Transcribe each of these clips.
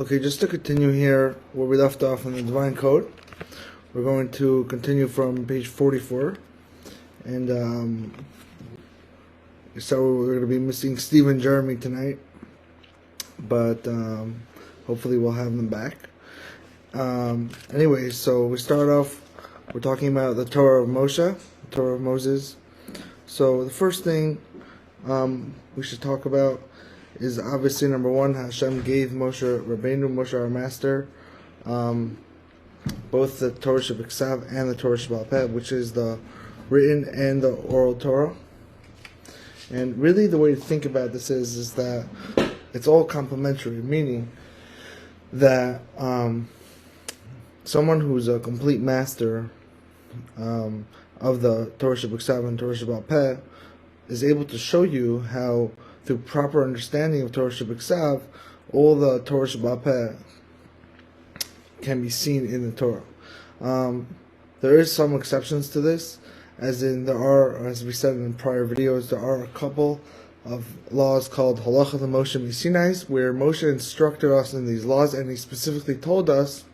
Okay, just to continue here where we left off in the Divine Code, we're going to continue from page 44. And so we're going to be missing Steve and Jeremy tonight, but hopefully we'll have them back. Anyway, so we start off, we're talking about the Torah of Moshe, the Torah of Moses. So the first thing we should talk about is obviously number one, Hashem gave Rabbeinu Moshe, our master, both the Torah Shebiksav and the Torah Sheba'al Peh, which is the written and the oral Torah. And really the way to think about this is that it's all complementary, meaning that someone who's a complete master of the Torah Shebiksav and Torah Sheba'al Peh is able to show you how, through proper understanding of Torah Shebiksav, all the Torah Sheba'al Peh can be seen in the Torah. There is some exceptions to this, as in there are, as we said in prior videos, there are a couple of laws called Halacha Moshe Misinai, where Moshe instructed us in these laws, and he specifically told us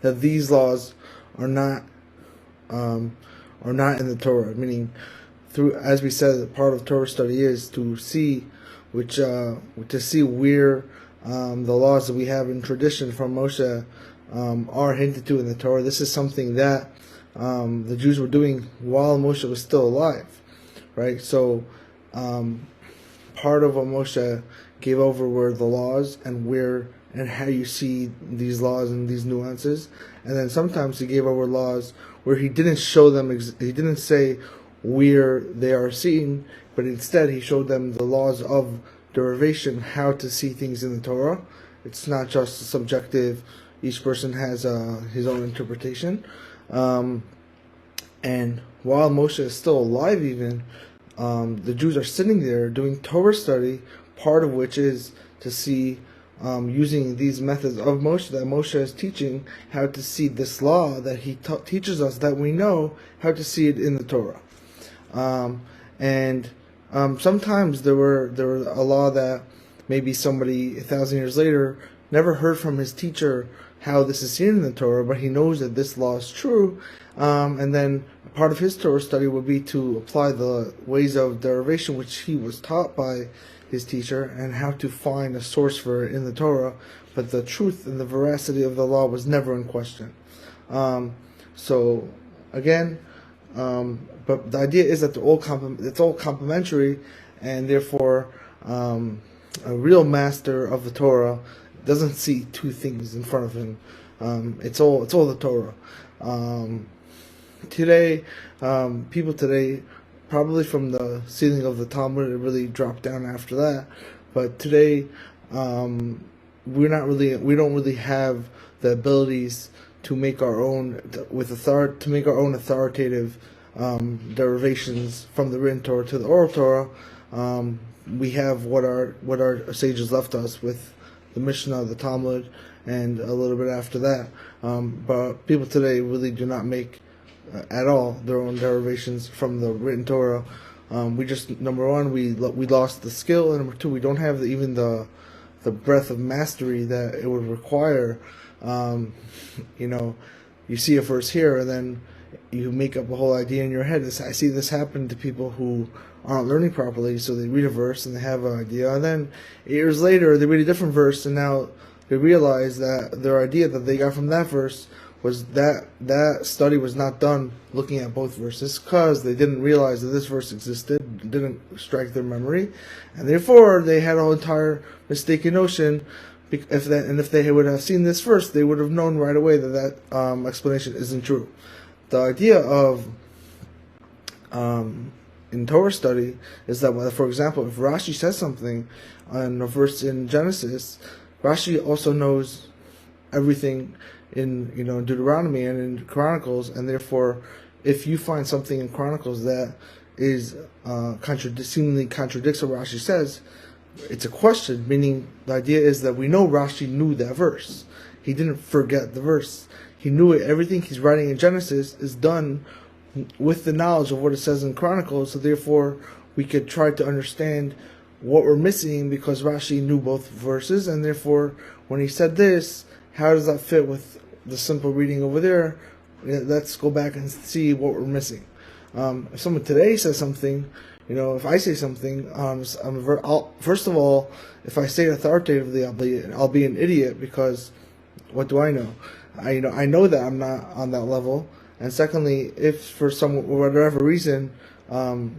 that these laws are not in the Torah, meaning, through, as we said, part of Torah study is to see where the laws that we have in tradition from Moshe are hinted to in the Torah. This is something that the Jews were doing while Moshe was still alive, right? So part of what Moshe gave over were the laws and how you see these laws and these nuances, and then sometimes he gave over laws where he didn't show them. He didn't say where they are seen, but instead he showed them the laws of derivation, how to see things in the Torah. It's not just subjective. Each person has his own interpretation. And while Moshe is still alive even, the Jews are sitting there doing Torah study, part of which is to see, using these methods of Moshe, that Moshe is teaching how to see this law that he teaches us, that we know how to see it in the Torah. Sometimes there were a law that maybe somebody 1,000 years later never heard from his teacher how this is seen in the Torah, but he knows that this law is true, and then part of his Torah study would be to apply the ways of derivation which he was taught by his teacher, and how to find a source for it in the Torah, but the truth and the veracity of the law was never in question. So again, but the idea is that it's all complementary, and therefore a real master of the Torah doesn't see two things in front of him. It's all the Torah. Today, people today, probably from the ceiling of the Talmud, it really dropped down after that. But today, we don't really have the abilities to make our own authoritative derivations from the written Torah to the oral Torah. We have what our sages left us with the Mishnah, the Talmud, and a little bit after that. But people today really do not make at all their own derivations from the written Torah. We just, number one, we lost the skill, and number two, we don't have even the breadth of mastery that it would require. You see a verse here, and then you make up a whole idea in your head. I see this happen to people who aren't learning properly, so they read a verse and they have an idea, and then 8 years later they read a different verse, and now they realize that their idea that they got from that verse was that study was not done looking at both verses, because they didn't realize that this verse existed, didn't strike their memory, and therefore they had an entire mistaken notion. If they would have seen this verse, they would have known right away that explanation isn't true. The idea of in Torah study is that, for example, if Rashi says something on a verse in Genesis, Rashi also knows everything in Deuteronomy and in Chronicles, and therefore, if you find something in Chronicles that is seemingly contradicts what Rashi says, it's a question. Meaning, the idea is that we know Rashi knew that verse. He didn't forget the verse. He knew it. Everything he's writing in Genesis is done with the knowledge of what it says in Chronicles, so therefore we could try to understand what we're missing, because Rashi knew both verses, and therefore when he said this, how does that fit with the simple reading over there? Let's go back and see what we're missing. If someone today says something, if I say something, first of all, if I say it authoritatively, I'll be an idiot, because what do I know? I know that I'm not on that level. And secondly, if for whatever reason,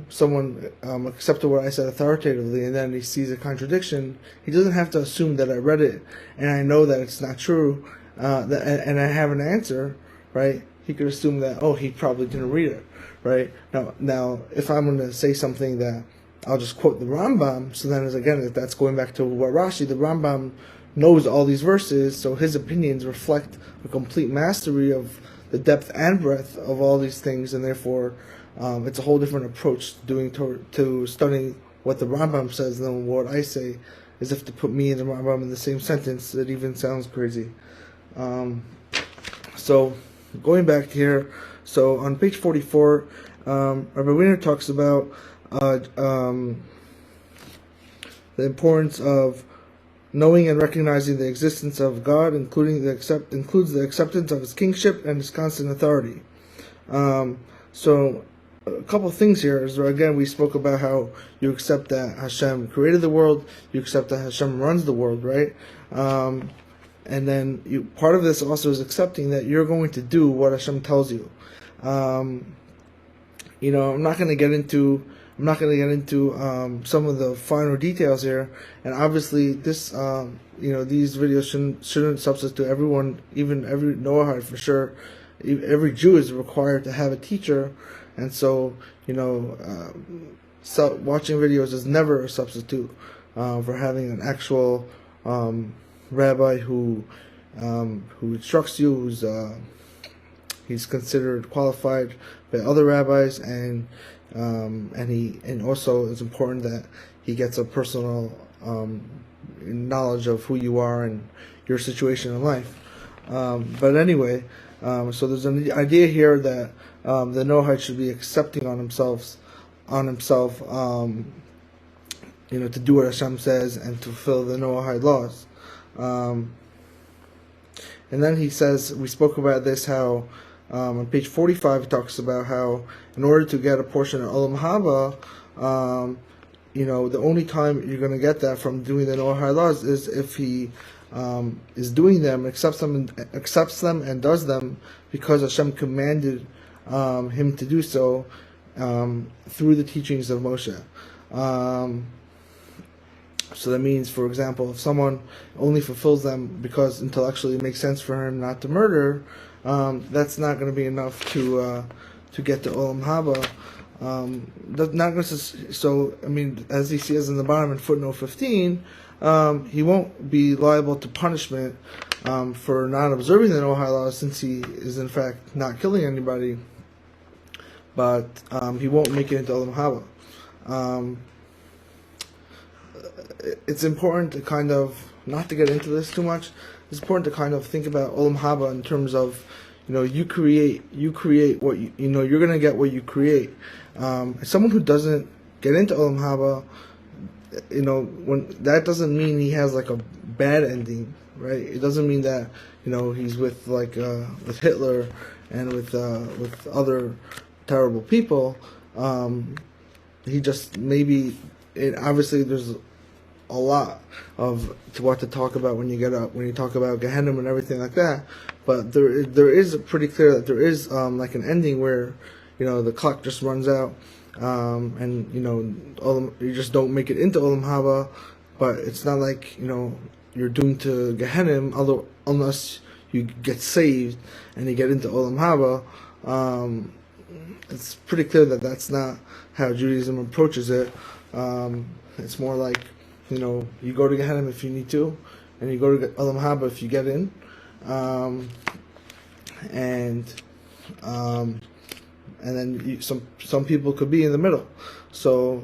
someone accepted what I said authoritatively, and then he sees a contradiction, he doesn't have to assume that I read it and I know that it's not true, and I have an answer, right? He could assume that, he probably didn't read it, right? Now, if I'm going to say something that I'll just quote the Rambam, so then if that's going back to what Rashi, the Rambam knows all these verses, so his opinions reflect a complete mastery of the depth and breadth of all these things, and therefore it's a whole different approach to studying what the Rambam says than what I say, as if to put me and the Rambam in the same sentence. It even sounds crazy. So going back here, so on page 44, Rabbi Wiener talks about the importance of knowing and recognizing the existence of God, includes the acceptance of His kingship and His constant authority. So a couple of things here is, again, we spoke about how you accept that Hashem created the world, you accept that Hashem runs the world, right? And then part of this also is accepting that you're going to do what Hashem tells you. I'm not going to get into some of the finer details here, and obviously this these videos shouldn't substitute everyone, even every Noachide for sure. Every Jew is required to have a teacher, and so watching videos is never a substitute for having an actual rabbi who instructs you, he's considered qualified by other rabbis, and also it's important that he gets a personal knowledge of who you are and your situation in life. But anyway, so there's an idea here that the Noachide should be accepting on himself, to do what Hashem says and to fulfill the Noachide laws. And then he says, we spoke about this, how on page 45 it talks about how in order to get a portion of Olam Haba, the only time you're going to get that from doing the Noachide laws is if he is doing them, accepts them and does them because Hashem commanded him to do so through the teachings of Moshe. So that means, for example, if someone only fulfills them because intellectually it makes sense for him not to murder, that's not going to be enough to get to Olam Haba. So, as he says in the bottom in footnote 15, he won't be liable to punishment for not observing the Noachide laws, since he is in fact not killing anybody, but he won't make it into Olam Haba. It's important to kind of, not to get into this too much, it's important to kind of think about Olam Haba in terms of, you create what you're going to get what you create. Someone who doesn't get into Olam Haba, when that doesn't mean he has like a bad ending, right? It doesn't mean that he's with with Hitler and with other terrible people. He just obviously there's a lot of what to talk about when you talk about Gehenna and everything like that. But there is pretty clear that there is like an ending where the clock just runs out, and you just don't make it into Olam Haba. But it's not like you're doomed to Gehenna, unless you get saved and you get into Olam Haba. It's pretty clear that that's not how Judaism approaches it. It's more like you go to Gehenna if you need to, and you go to Olam Haba if you get in, and then some people could be in the middle, so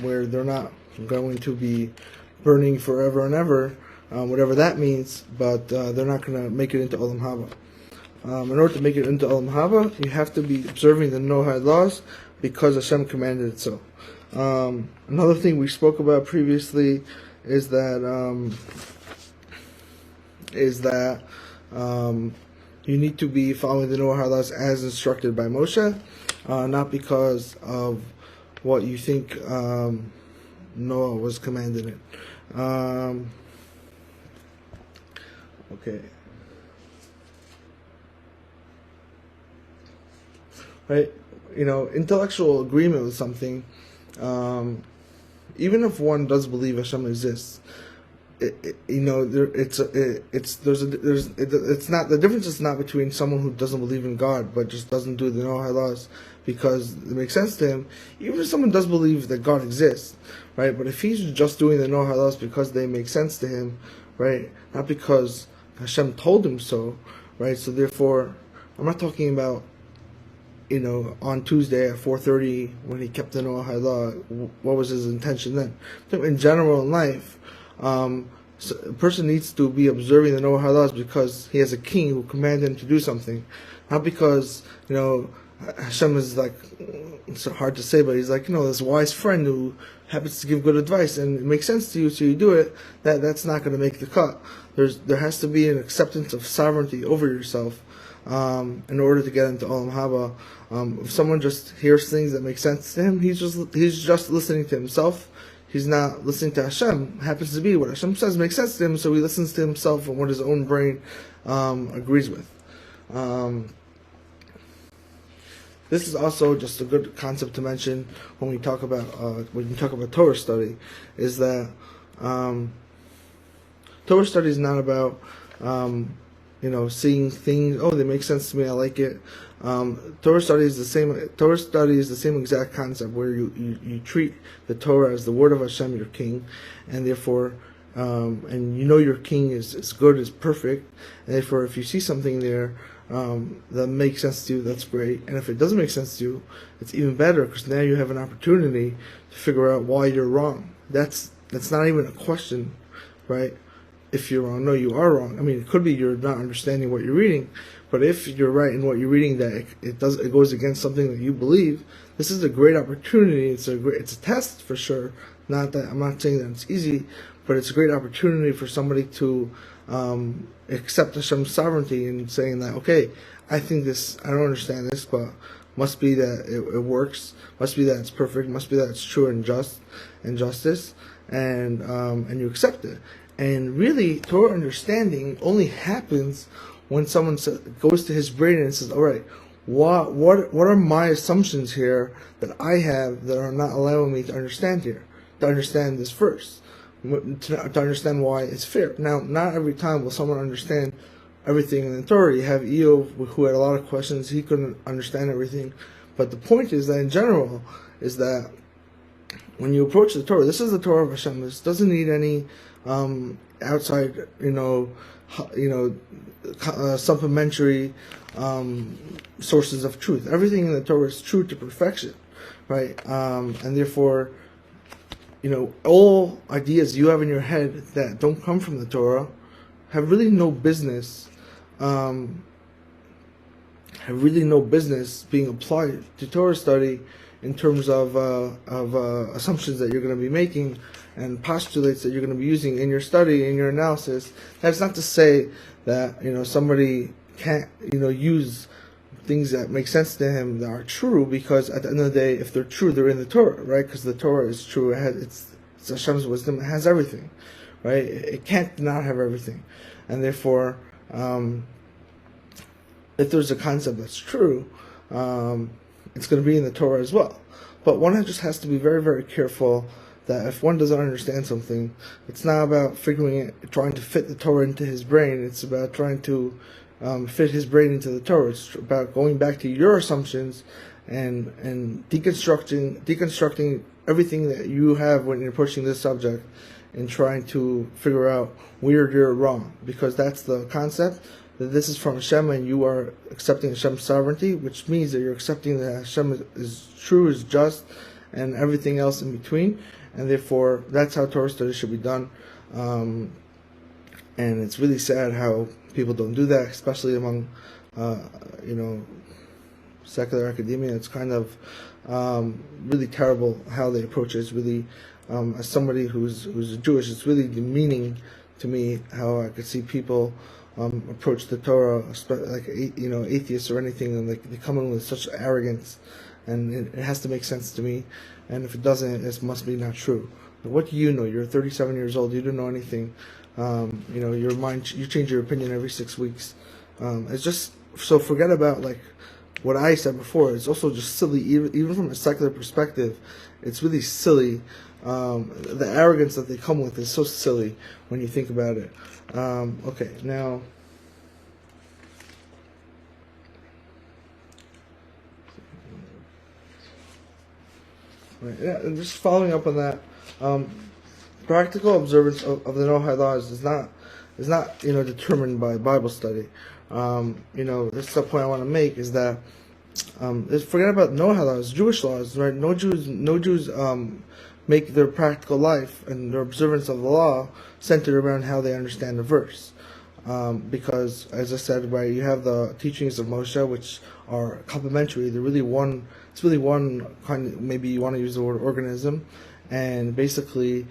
where they're not going to be burning forever and ever, whatever that means, but they're not going to make it into Olam Haba. In order to make it into Olam Haba, you have to be observing the Noachide laws because Hashem commanded it so. Another thing we spoke about previously is that you need to be following the Noah laws as instructed by Moshe, not because of what you think Noah was commanded it. Okay. Right? Intellectual agreement with something, even if one does believe Hashem exists, it's not, the difference is not between someone who doesn't believe in God but just doesn't do the Noah laws because it makes sense to him. Even if someone does believe that God exists, right? But if he's just doing the Noah laws because they make sense to him, right? Not because Hashem told him so, right? So therefore, I'm not talking about on Tuesday at 4:30 when he kept the Noah law. What was his intention then? In general in life, so a person needs to be observing the Noah laws because he has a king who commanded him to do something, not because Hashem is like, it's hard to say, but he's like this wise friend who happens to give good advice and it makes sense to you, so you do it. That's not going to make the cut. There has to be an acceptance of sovereignty over yourself in order to get into Olam Haba. If someone just hears things that make sense to him, he's just listening to himself. He's not listening to Hashem. It happens to be what Hashem says makes sense to him, so he listens to himself and what his own brain agrees with. This is also just a good concept to mention when we talk about Torah study, is that Torah study is not about seeing things. Oh, they make sense to me. I like it. Torah study is the same. Torah study is the same exact concept where you treat the Torah as the word of Hashem, your king, and therefore, and your king is good, is perfect, and therefore, if you see something there that makes sense to you, that's great. And if it doesn't make sense to you, it's even better because now you have an opportunity to figure out why you're wrong. That's not even a question, right? If you're wrong, no, you are wrong. I mean, it could be you're not understanding what you're reading, but if you're right in what you're reading, that it goes against something that you believe, this is a great opportunity. It's a test for sure. Not that I'm not saying that it's easy, but it's a great opportunity for somebody to accept Hashem's sovereignty and saying that, okay, I think this, I don't understand this, but must be that it works, must be that it's perfect, must be that it's true and justice, and you accept it. And really, Torah understanding only happens when someone goes to his brain and says, all right, what are my assumptions here that I have that are not allowing me to understand this first, to understand why it's fair. Now, not every time will someone understand everything in the Torah. You have Eov, who had a lot of questions. He couldn't understand everything. But the point is that in general, is that when you approach the Torah, this is the Torah of Hashem. This doesn't need any outside, supplementary sources of truth. Everything in the Torah is true to perfection, right? And therefore, all ideas you have in your head that don't come from the Torah have really no business being applied to Torah study in terms of assumptions that you're going to be making and postulates that you're going to be using in your study, in your analysis. That's not to say that somebody can't use things that make sense to him that are true, because at the end of the day, if they're true, they're in the Torah, right? Because the Torah is true. It's Hashem's wisdom. It has everything, right? It can't not have everything, and therefore, if there's a concept that's true, it's going to be in the Torah as well. But one just has to be very, very careful that if one doesn't understand something, it's not about trying to fit the Torah into his brain. It's about trying to fit his brain into the Torah. It's about going back to your assumptions and deconstructing everything that you have when you're approaching this subject and trying to figure out where you're wrong. Because that's the concept, that this is from Hashem and you are accepting Hashem's sovereignty, which means that you're accepting that Hashem is true, is just, and everything else in between. And therefore, that's how Torah study should be done. And it's really sad how people don't do that, especially among, secular academia. It's kind of really terrible how they approach it. It's really, as somebody who's Jewish, it's really demeaning to me how I could see people approach the Torah, like atheists or anything, and like they come in with such arrogance, and it has to make sense to me. And if it doesn't, it must be not true. What do you know? You're 37 years old. You don't know anything. Your mind. You change your opinion every 6 weeks. It's just so forget about like what I said before. It's also just silly, even from a secular perspective. It's really silly. The arrogance that they come with is so silly when you think about it. Okay, now. Right, yeah, and just following up on that, practical observance of the Noachide laws is not determined by Bible study. This is the point I want to make is that forget about Noachide laws, Jewish laws, right? No Jews make their practical life and their observance of the law centered around how they understand the verse. Because, as I said, right, you have the teachings of Moshe, which are complementary. They're really one. It's really one kind of, maybe you want to use the word organism, and basically,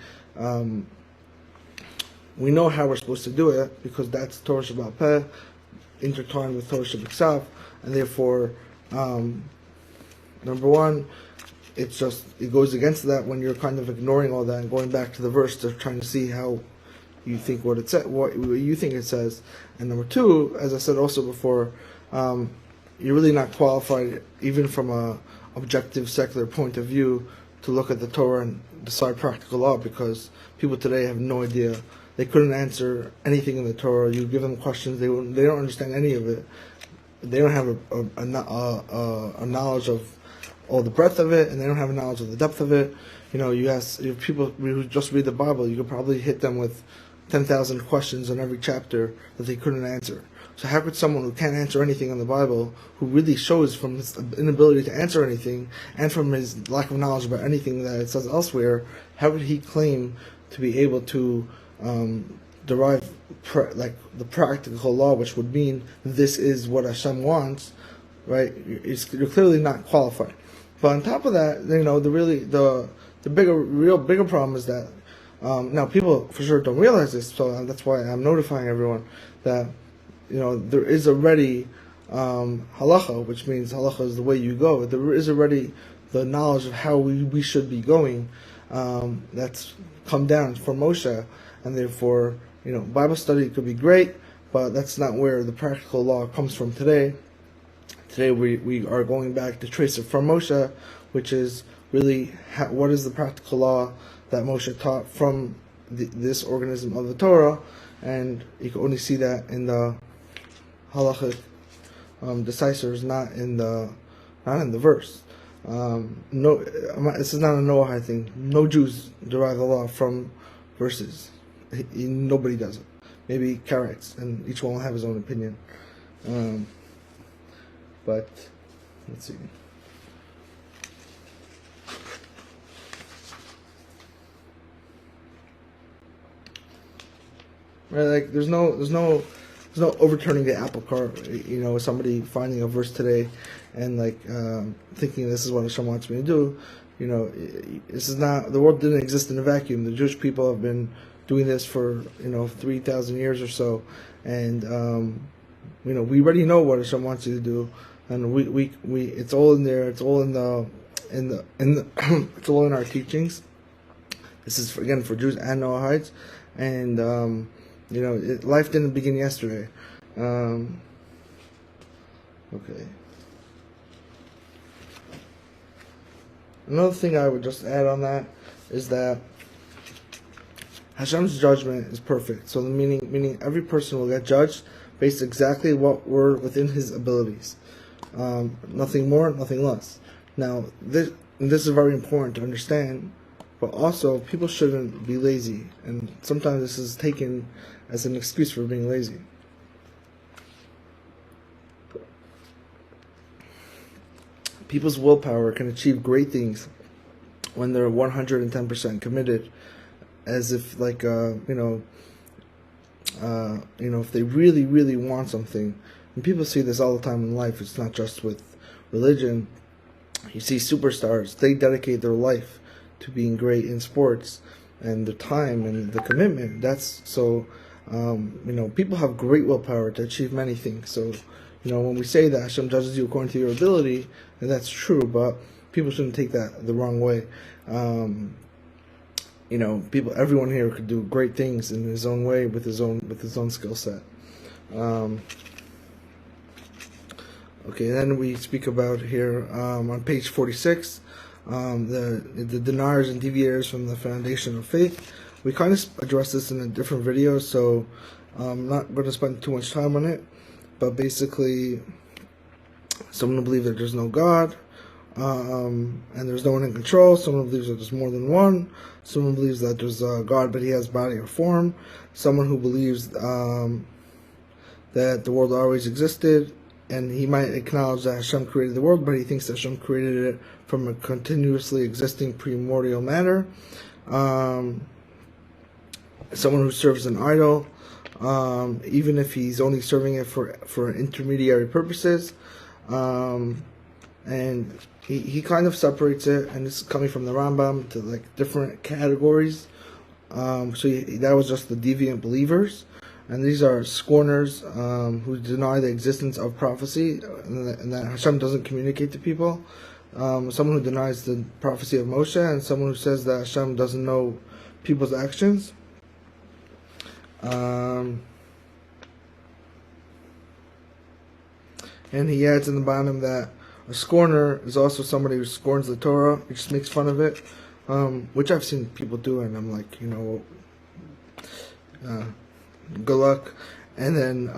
we know how we're supposed to do it because that's Torah Shabbat Peh, intertwined with Torah Shabbat Ksav, and therefore, number one, it goes against that when you're kind of ignoring all that and going back to the verse to trying to see how you think what you think it says. And number two, as I said also before, you're really not qualified, even from a objective secular point of view, to look at the Torah and decide practical law, because people today have no idea. They couldn't answer anything in the Torah. You give them questions, they don't understand any of it. They don't have a knowledge of all the breadth of it, and they don't have a knowledge of the depth of it. You people who just read the Bible, you could probably hit them with 10,000 questions on every chapter that they couldn't answer. So how could someone who can't answer anything in the Bible, who really shows from his inability to answer anything and from his lack of knowledge about anything that it says elsewhere, how could he claim to be able to derive the practical law, which would mean this is what Hashem wants, right? You're clearly not qualified. But on top of that, the bigger problem is that now people for sure don't realize this, so that's why I'm notifying everyone that there is already halacha, which means halacha is the way you go. There is already the knowledge of how we should be going. That's come down from Moshe, and therefore Bible study could be great, but that's not where the practical law comes from today. Today we are going back to trace it from Moshe, which is really what is the practical law that Moshe taught from this organism of the Torah, and you can only see that in the halachic decisors, not in the verse. This is not a Noahide thing. No Jews derive the law from verses. Nobody does it. Maybe Karaites, and each one will have his own opinion. But let's see. Right, like there's no overturning the apple cart. Somebody finding a verse today and thinking this is what Hashem wants me to do. This is not, the world didn't exist in a vacuum. The Jewish people have been doing this for 3,000 years or so, and we already know what Hashem wants you to do, and we it's all in there. It's all in the it's all in our teachings. This is again for Jews and Noahides, and life didn't begin yesterday. Okay. Another thing I would just add on that is that Hashem's judgment is perfect. So the meaning every person will get judged based exactly what were within his abilities. Nothing more, nothing less. Now, this is very important to understand, but also people shouldn't be lazy, and sometimes this is taken as an excuse for being lazy. People's willpower can achieve great things when they're 110% committed, as if if they really, really want something. And people see this all the time in life. It's not just with religion. You see superstars, they dedicate their life to being great in sports, and the time and the commitment. That's so, people have great willpower to achieve many things. So, when we say that Hashem judges you according to your ability, and that's true, but people shouldn't take that the wrong way. Everyone here could do great things in his own way with his own skill set. Okay, then we speak about here on page 46, the deniers and deviators from the foundation of faith. We kind of addressed this in a different video, so I'm not going to spend too much time on it. But basically, someone who believes that there's no God, and there's no one in control. Someone who believes that there's more than one. Someone who believes that there's a God, but he has body or form. Someone who believes that the world always existed, and he might acknowledge that Hashem created the world, but he thinks that Hashem created it from a continuously existing primordial matter. Someone who serves an idol, even if he's only serving it for intermediary purposes. And he kind of separates it, and this is coming from the Rambam, to like different categories. That was just the deviant believers. And these are scorners who deny the existence of prophecy and that Hashem doesn't communicate to people. Someone who denies the prophecy of Moshe, and someone who says that Hashem doesn't know people's actions. And he adds in the bottom that a scorner is also somebody who scorns the Torah. He just makes fun of it, which I've seen people do, and I'm like, good luck. And then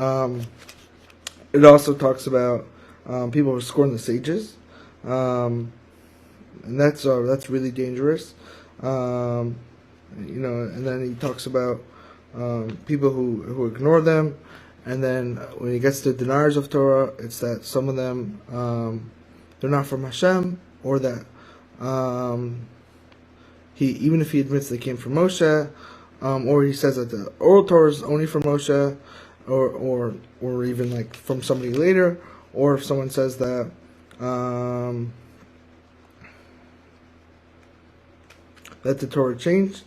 it also talks about people who scorn the sages, and that's really dangerous. And then he talks about people who ignore them. And then when he gets to deniers of Torah, it's that some of them they're not from Hashem, or that even if he admits they came from Moshe. Or he says that the oral Torah is only from Moshe, or even like from somebody later, or if someone says that that the Torah changed.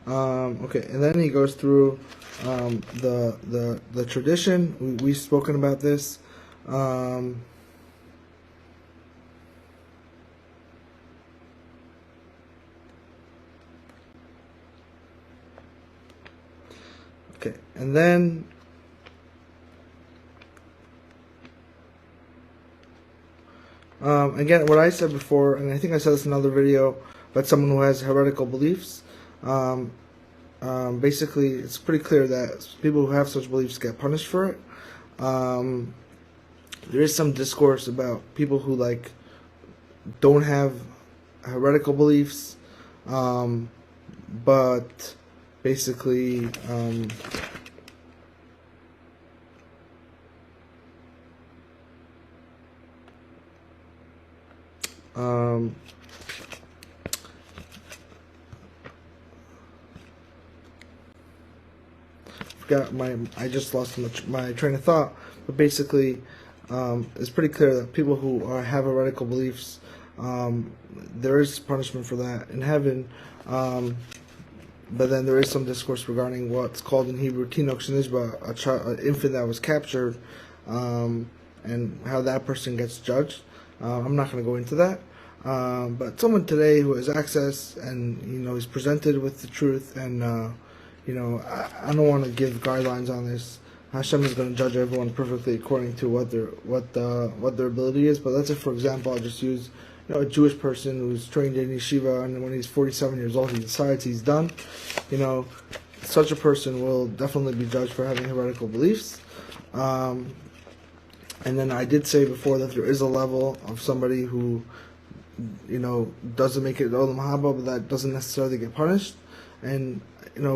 Okay, and then he goes through the tradition. We've spoken about this. Okay, and then again, what I said before, and I think I said this in another video, about someone who has heretical beliefs. Basically, it's pretty clear that people who have such beliefs get punished for it. There is some discourse about people who don't have heretical beliefs, but basically I just lost my train of thought, but basically it's pretty clear that people who have heretical beliefs, there is punishment for that in heaven. But then there is some discourse regarding what's called in Hebrew Tinok Shenishba, an infant that was captured, and how that person gets judged. I'm not going to go into that. But someone today who has access and is presented with the truth, and I don't want to give guidelines on this. Hashem is going to judge everyone perfectly according to what their ability is. But let's say, for example, I'll just use a Jewish person who's trained in yeshiva, and when he's 47 years old, he decides he's done. Such a person will definitely be judged for having heretical beliefs. And then I did say before that there is a level of somebody who, doesn't make it Olam Haba, but that doesn't necessarily get punished. And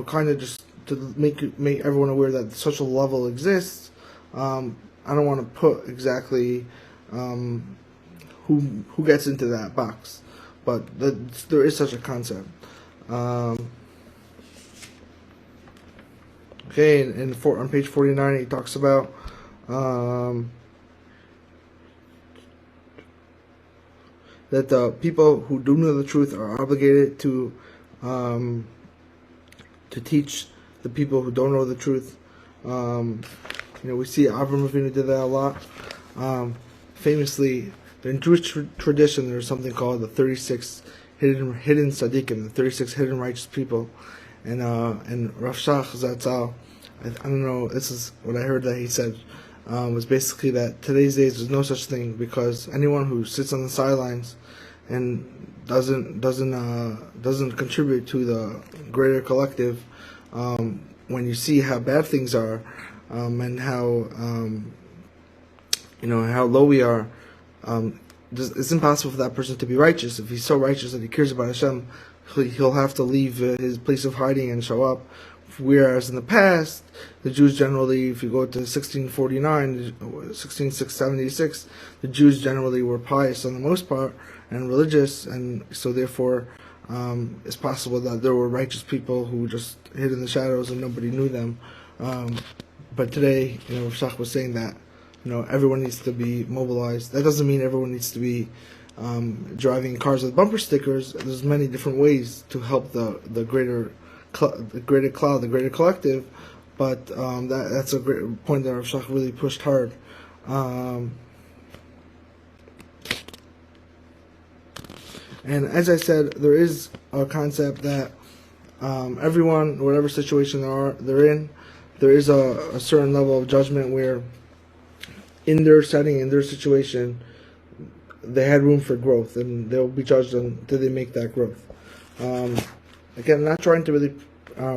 kind of just to make everyone aware that such a level exists. I don't want to put exactly who gets into that box, but there is such a concept. Okay, on page 49, he talks about that the people who do know the truth are obligated to teach the people who don't know the truth. We see Avraham Avinu did that a lot. Famously, in Jewish tradition, there's something called the 36 hidden tzaddikim, the 36 hidden righteous people. And Rav Shach Zatzal, I don't know, this is what I heard that he said, was basically that today's days there's no such thing, because anyone who sits on the sidelines and doesn't contribute to the greater collective, when you see how bad things are, and how how low we are, it's impossible for that person to be righteous. If he's so righteous that he cares about Hashem, he'll have to leave his place of hiding and show up. Whereas in the past, the Jews generally, if you go to 1676, the Jews generally were pious on the most part and religious, and so therefore it's possible that there were righteous people who just hid in the shadows and nobody knew them. But today, Shach was saying that everyone needs to be mobilized. That doesn't mean everyone needs to be driving cars with bumper stickers. There's many different ways to help the greater cloud, the greater collective. But that's a great point that Rav Shach really pushed hard. And as I said, there is a concept that everyone, whatever situation they're in, there is a certain level of judgment where, in their setting, in their situation, they had room for growth, and they'll be judged on did they make that growth. Again, I'm not trying to really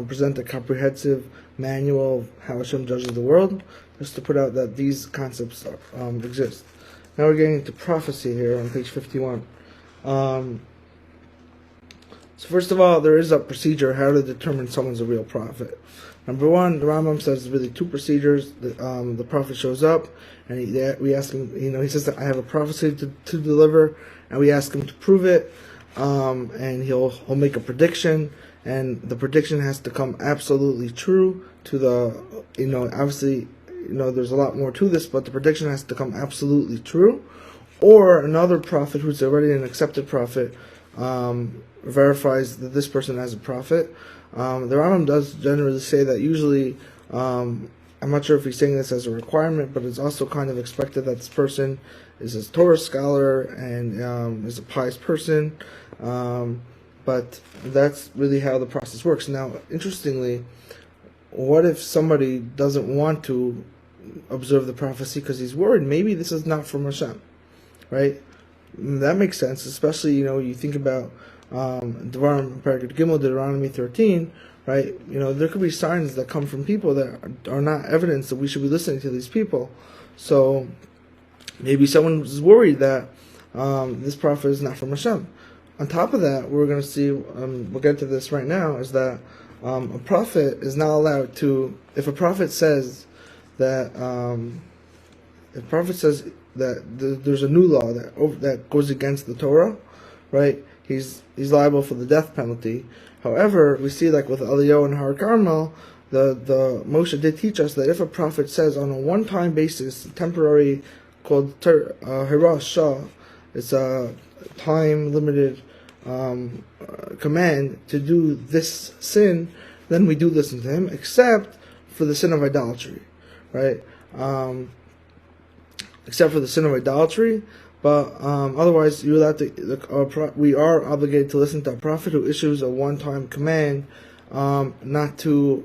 present a comprehensive manual of how Hashem judges the world, just to put out that these concepts exist. Now we're getting into prophecy here on page 51. So first of all, there is a procedure how to determine someone's a real prophet. Number one, the Rambam says really two procedures. The prophet shows up, and we ask him. He says that I have a prophecy to deliver, and we ask him to prove it. And he'll make a prediction, and the prediction has to come absolutely true to the. Obviously, there's a lot more to this, but the prediction has to come absolutely true. Or another prophet who's already an accepted prophet verifies that this person is a prophet. The Rambam does generally say that usually, I'm not sure if he's saying this as a requirement, but it's also kind of expected that this person is a Torah scholar and is a pious person. But that's really how the process works. Now, interestingly, what if somebody doesn't want to observe the prophecy because he's worried maybe this is not from Hashem, right? That makes sense, especially, you think about Deuteronomy 13, right? There could be signs that come from people that are not evidence that we should be listening to these people. So maybe someone is worried that this prophet is not from Hashem. On top of that, we're going to see, we'll get to this right now, is that a prophet is not allowed to, if a prophet says that, there's a new law that goes against the Torah, right? He's liable for the death penalty. However, we see like with Eliyahu and Har Carmel, the Moshe did teach us that if a prophet says on a one-time basis, temporary, called Hiras Shah, it's a time-limited command to do this sin, then we do listen to him, except for the sin of idolatry, right? Except for the sin of idolatry, but otherwise we are obligated to listen to a prophet who issues a one-time command, not to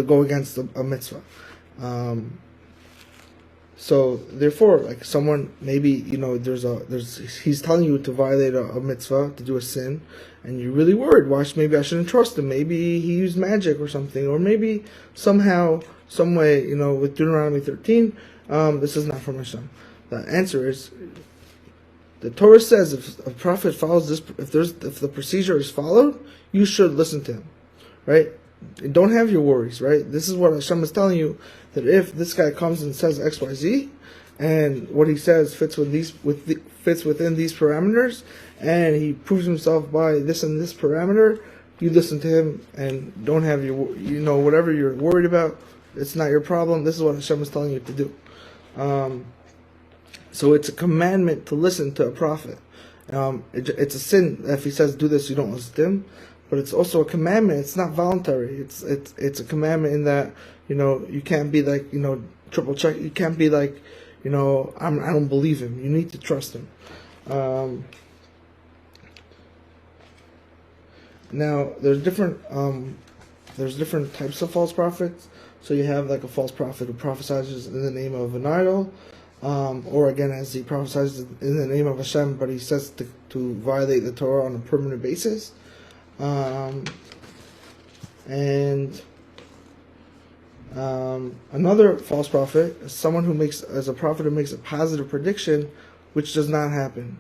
go against a mitzvah. So therefore, like someone maybe he's telling you to violate a mitzvah, to do a sin, and you're really worried. Maybe I shouldn't trust him. Maybe he used magic or something, or maybe somehow, some way, with Deuteronomy 13, this is not from Hashem. The answer is, the Torah says if a prophet follows this, if the procedure is followed, you should listen to him, right? Don't have your worries, right? This is what Hashem is telling you, that if this guy comes and says X, Y, Z, and what he says fits within these parameters, and he proves himself by this and this parameter, you listen to him and don't have your, whatever you're worried about, it's not your problem. This is what Hashem is telling you to do. So it's a commandment to listen to a prophet. It's a sin if he says do this, you don't listen to him. But it's also a commandment. It's not voluntary. It's a commandment in that you can't be like triple check. You can't be like I don't believe him. You need to trust him. Now there's different types of false prophets. So you have like a false prophet who prophesies in the name of an idol, or again as he prophesies in the name of Hashem, but he says to violate the Torah on a permanent basis. And another false prophet is someone who makes a positive prediction, which does not happen,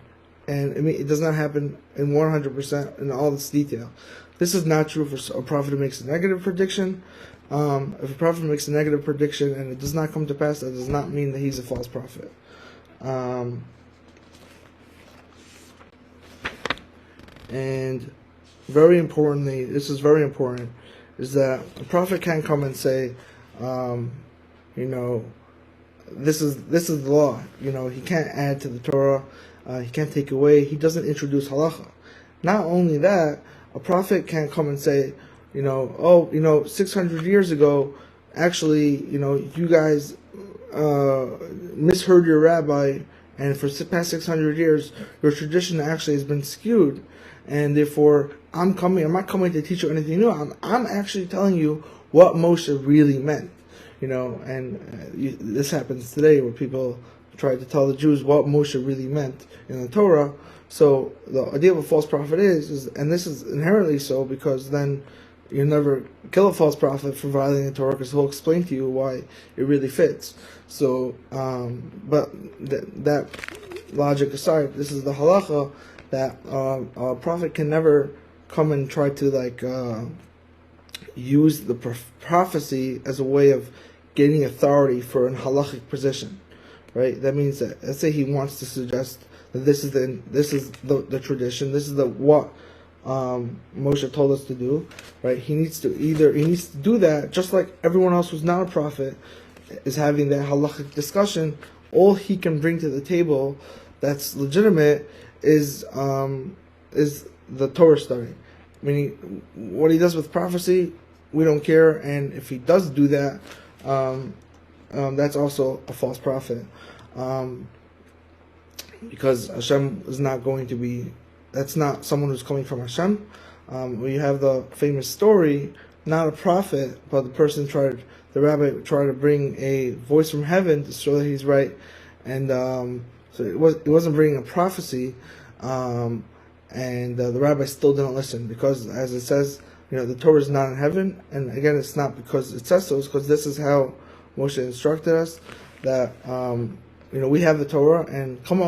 and it does not happen in 100% in all its detail. This is not true for a prophet who makes a negative prediction. If a prophet makes a negative prediction and it does not come to pass, that does not mean that he's a false prophet. And very importantly, this is very important, is that a prophet can't come and say, this is the law. He can't add to the Torah. He can't take away. He doesn't introduce halacha. Not only that, a prophet can't come and say, 600 years ago, actually, you guys misheard your rabbi, and for the past 600 years, your tradition actually has been skewed, and therefore, I'm not coming to teach you anything new. I'm actually telling you what Moshe really meant, this happens today where people try to tell the Jews what Moshe really meant in the Torah. So the idea of a false prophet is, and this is inherently so, because then you never kill a false prophet for violating the Torah, because he'll explain to you why it really fits. So, but that logic aside, this is the halacha that a prophet can never come and try to use the prophecy as a way of gaining authority for an halachic position, right? That means that, let's say he wants to suggest that this is the tradition, this is what Moshe told us to do, right? He needs to do that just like everyone else who's not a prophet is having that halachic discussion. All he can bring to the table that's legitimate is the Torah study. Meaning, what he does with prophecy, we don't care, and if he does do that, that's also a false prophet, because Hashem is not going to be. That's not someone who's coming from Hashem. We have the famous story, not a prophet, but the rabbi tried to bring a voice from heaven to show that he's right, and so it wasn't bringing a prophecy, and the rabbi still didn't listen, because as it says, the Torah is not in heaven, and again, it's not because it says so, it's because this is how Moshe instructed us, that we have the Torah, and come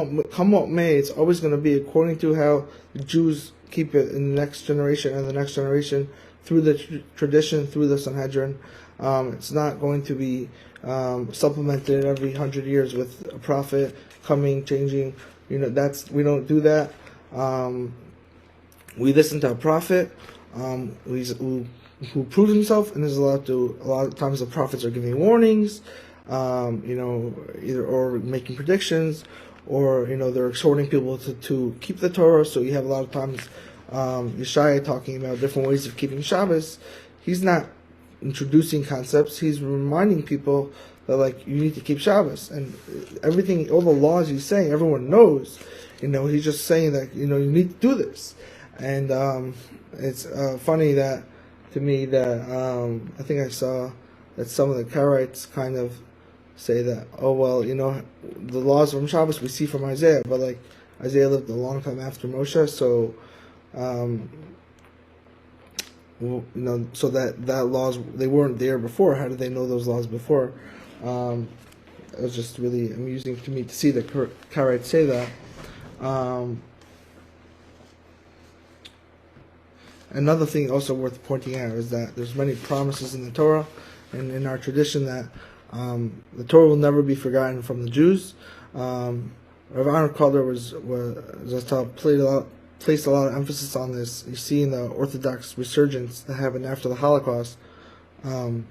what may, it's always going to be according to how the Jews keep it in the next generation and the next generation, through the tradition, through the Sanhedrin. It's not going to be supplemented every 100 years with a prophet coming, changing. We don't do that. We listen to a prophet who proves himself, and a lot of times the prophets are giving warnings, either or making predictions, or they're exhorting people to keep the Torah. So you have a lot of times Yeshaya talking about different ways of keeping Shabbos. He's not introducing concepts, he's reminding people that you need to keep Shabbos, and everything, all the laws he's saying, everyone knows. He's just saying that you need to do this. And it's funny that, to me, that I think I saw that some of the Karaites kind of say that, oh well, the laws from Shabbos we see from Isaiah, but Isaiah lived a long time after Moshe, so so that laws, they weren't there before. How did they know those laws before? It was just really amusing to me to see the Karaites say that. Another thing also worth pointing out is that there's many promises in the Torah and in our tradition that the Torah will never be forgotten from the Jews. Rav Aaron Calder was placed a lot of emphasis on this. You see in the Orthodox resurgence that happened after the Holocaust, the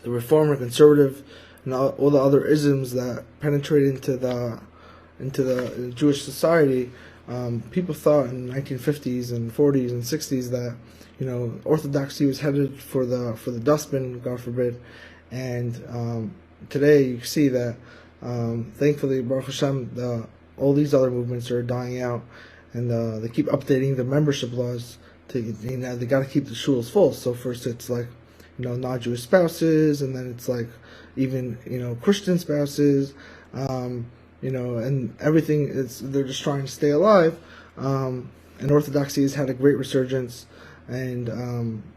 Reformer, Conservative, and all the other isms that penetrated into the into the Jewish society, people thought in the 1950s and 40s and 60s that Orthodoxy was headed for the dustbin, God forbid, and today you see that thankfully, Baruch Hashem, all these other movements are dying out, and they keep updating the membership laws. They got to keep the shuls full. So first it's like non-Jewish spouses, and then it's like even Christian spouses, and everything they're just trying to stay alive. And Orthodoxy has had a great resurgence, and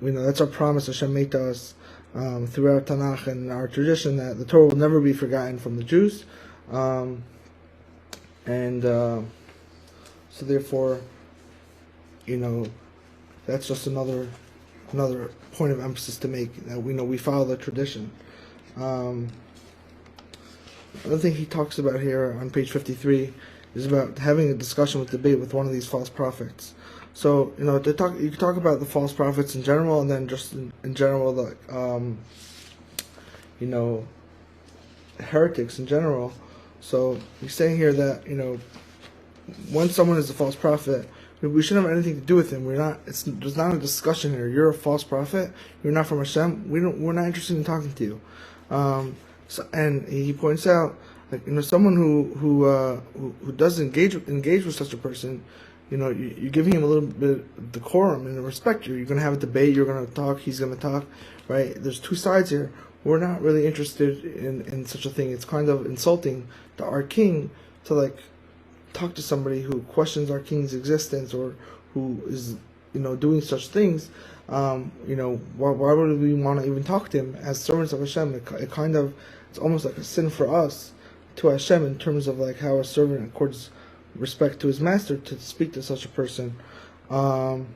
that's our promise Hashem made to us throughout Tanakh and our tradition, that the Torah will never be forgotten from the Jews, so therefore, that's just another point of emphasis to make, that we follow the tradition. Another thing he talks about here on page 53 is about having a discussion with debate with one of these false prophets. So you can talk about the false prophets in general, and then just in general, like heretics in general. So he's saying here that when someone is a false prophet, we shouldn't have anything to do with him. There's not a discussion here. You're a false prophet. You're not from Hashem. We're not interested in talking to you. And he points out, like someone who does engage with such a person, you're giving him a little bit of decorum and respect. You're going to have a debate. You're going to talk. He's going to talk. Right? There's two sides here. We're not really interested in such a thing. It's kind of insulting to our king to talk to somebody who questions our king's existence, or who is doing such things. Why would we want to even talk to him as servants of Hashem? It's almost like a sin for us to Hashem, in terms of how a servant accords respect to his master, to speak to such a person. And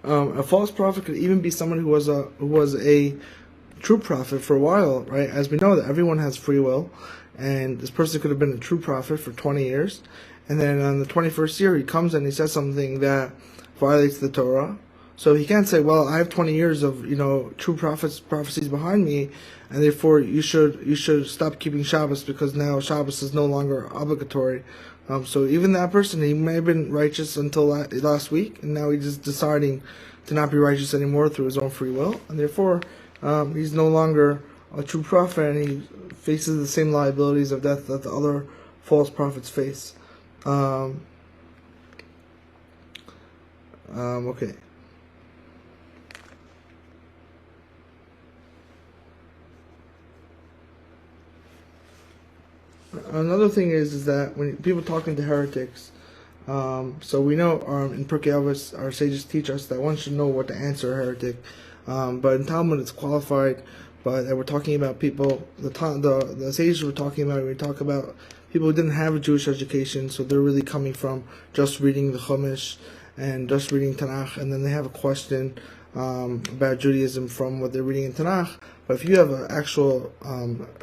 a false prophet could even be someone who was a true prophet for a while, right? As we know that everyone has free will, and this person could have been a true prophet for 20 years, and then on the 21st year he comes and he says something that violates the Torah. So he can't say, well, I have 20 years of true prophecies behind me, and therefore you should stop keeping Shabbos because now Shabbos is no longer obligatory. So even that person, he may have been righteous until last week, and now he's just deciding to not be righteous anymore through his own free will, and therefore he's no longer a true prophet, and he faces the same liabilities of death that the other false prophets face. Okay. Another thing is that when people talking to heretics, so we know in Pirkei Avos our sages teach us that one should know what to answer a heretic, but in Talmud it's qualified. But we're talking about people. The sages were talking about. We talk about people who didn't have a Jewish education, so they're really coming from just reading the Chumash and just reading Tanakh, and then they have a question about Judaism from what they're reading in Tanakh. But if you have an actual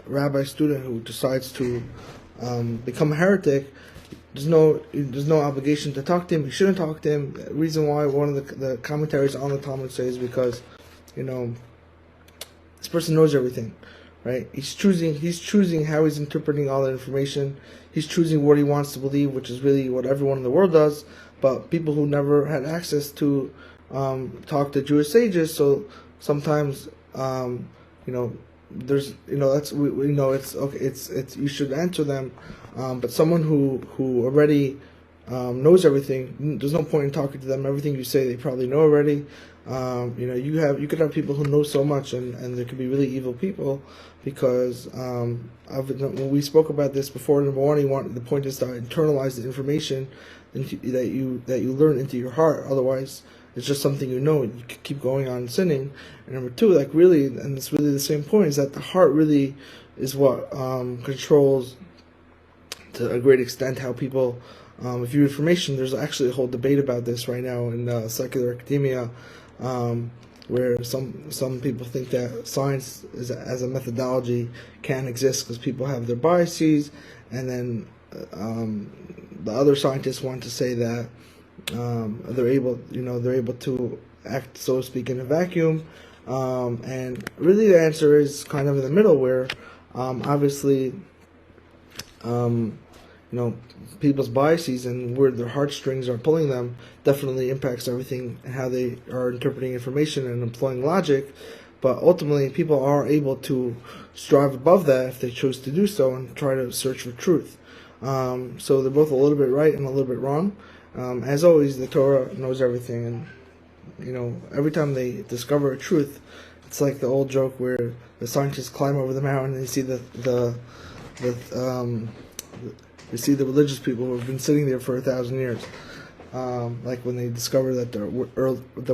rabbi student who decides to become a heretic, there's no obligation to talk to him. You shouldn't talk to him. The reason why one of the commentaries on the Talmud says because this person knows everything, right? He's choosing how he's interpreting all the information. He's choosing what he wants to believe, which is really what everyone in the world does. But people who never had access to talk to Jewish sages, so sometimes there's that's it's okay. It's you should answer them, but someone who already knows everything, there's no point in talking to them. Everything you say they probably know already. You could have people who know so much, and there could be really evil people because when we spoke about this before. Number one, the point is to internalize the information that you learn into your heart. Otherwise, it's just something and you could keep going on sinning. And number two, really, and it's really the same point, is that the heart really is what controls to a great extent how people view information. There's actually a whole debate about this right now in secular academia. where some people think that science as a methodology can't exist because people have their biases, and then the other scientists want to say that they're able to act, so to speak, in a vacuum, and really the answer is kind of in the middle, where obviously people's biases and where their heartstrings are pulling them definitely impacts everything and how they are interpreting information and employing logic. But ultimately, people are able to strive above that if they choose to do so and try to search for truth. So they're both a little bit right and a little bit wrong. As always, the Torah knows everything, and every time they discover a truth, it's like the old joke where the scientists climb over the mountain and they see you see the religious people who have been sitting there for 1,000 years. Like when they discovered that the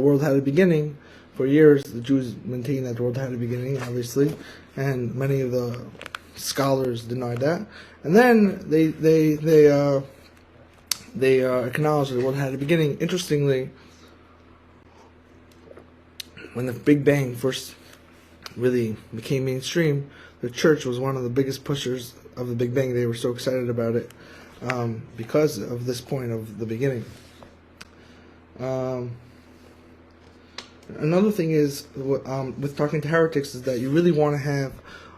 world had a beginning. For years, the Jews maintained that the world had a beginning, obviously, and many of the scholars denied that. And then they acknowledged that the world had a beginning. Interestingly, when the Big Bang first really became mainstream, the church was one of the biggest pushers of the Big Bang. They were so excited about it because of this point of the beginning. Another thing is with talking to heretics is that you really want to have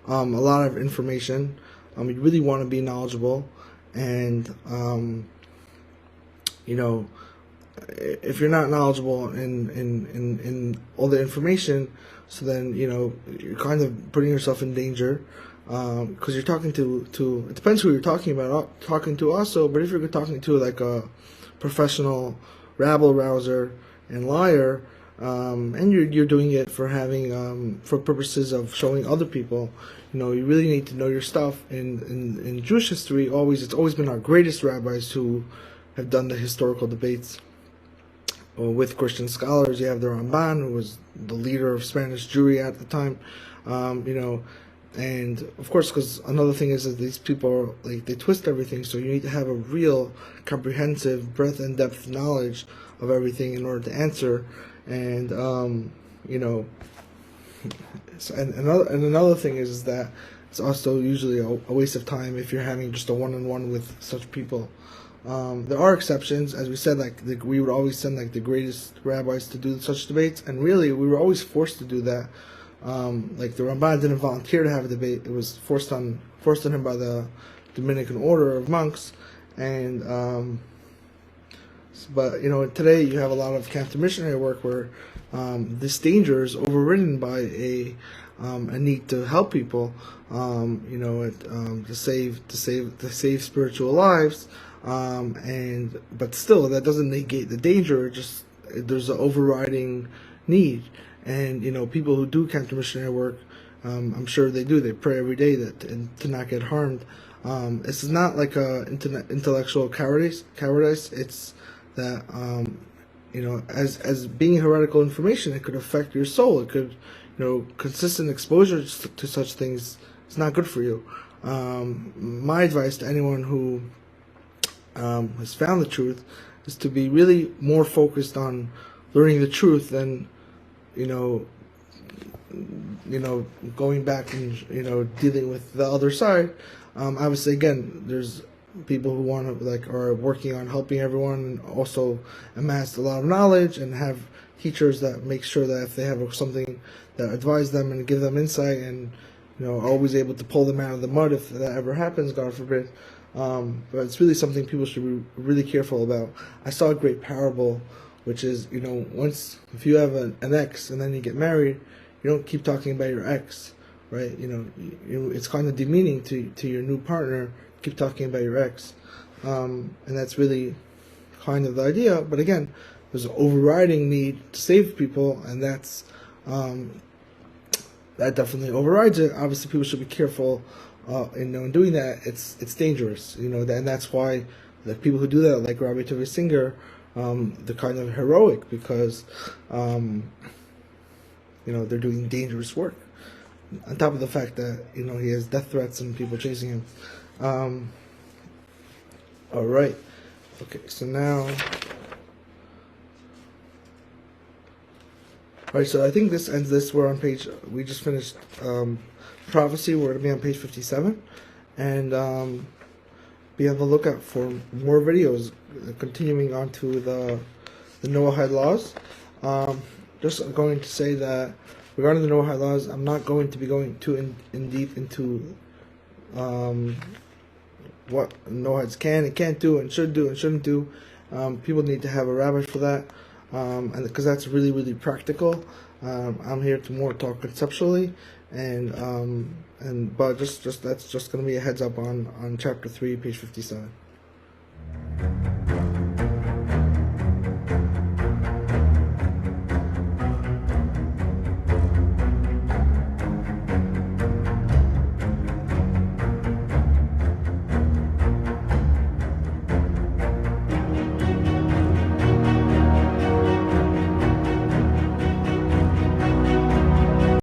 a lot of information. You really want to be knowledgeable, and if you're not knowledgeable in all the information, so then you're kind of putting yourself in danger. Because you're talking to it depends who you're talking to also, but if you're talking to like a professional rabble rouser and liar, and you're doing it for having for purposes of showing other people, you really need to know your stuff. In Jewish history, it's always been our greatest rabbis who have done the historical debates with Christian scholars. You have the Ramban, who was the leader of Spanish Jewry at the time, and of course, because another thing is that these people they twist everything, so you need to have a real comprehensive breadth and depth knowledge of everything in order to answer. And another thing is that it's also usually a waste of time if you're having just a one-on-one with such people. There are exceptions, as we said, we would always send the greatest rabbis to do such debates, and really we were always forced to do that. The Ramban didn't volunteer to have a debate; it was forced on him by the Dominican order of monks. And but today you have a lot of counter-missionary work where this danger is overridden by a need to help people, to save spiritual lives. But still, that doesn't negate the danger. Just there's an overriding need, and people who do counter-missionary work, I'm sure they do. They pray every day to not get harmed. This is not like a intellectual cowardice. It's that as being heretical information, it could affect your soul. It could, consistent exposure to such things is not good for you. My advice to anyone who has found the truth is to be really more focused on learning the truth than going back and dealing with the other side. Obviously, again, there's people who are working on helping everyone and also amass a lot of knowledge and have teachers that make sure that if they have something that advise them and give them insight and are always able to pull them out of the mud if that ever happens, God forbid. But it's really something people should be really careful about. I saw a great parable, which is, if you have an ex and then you get married, you don't keep talking about your ex, right? It's kind of demeaning to your new partner to keep talking about your ex. And that's really kind of the idea. But again, there's an overriding need to save people, and that's that definitely overrides it. Obviously, people should be careful in doing that. It's dangerous, and that's why the people who do that, like Rabbi Tovia Singer, they're kind of heroic because they're doing dangerous work. On top of the fact that he has death threats and people chasing him. All right. Okay. So now. Alright, so I think this ends this. We just finished prophecy. We're going to be on page 57. And be on the lookout for more videos continuing on to the Noachide laws. Just going to say that regarding the Noachide laws, I'm not going to be going too in deep into what Noachides can and can't do and should do and shouldn't do. People need to have a rabbi for that. And because that's really, really practical. I'm here to more talk conceptually, but that's just going to be a heads up on chapter 3, page 57.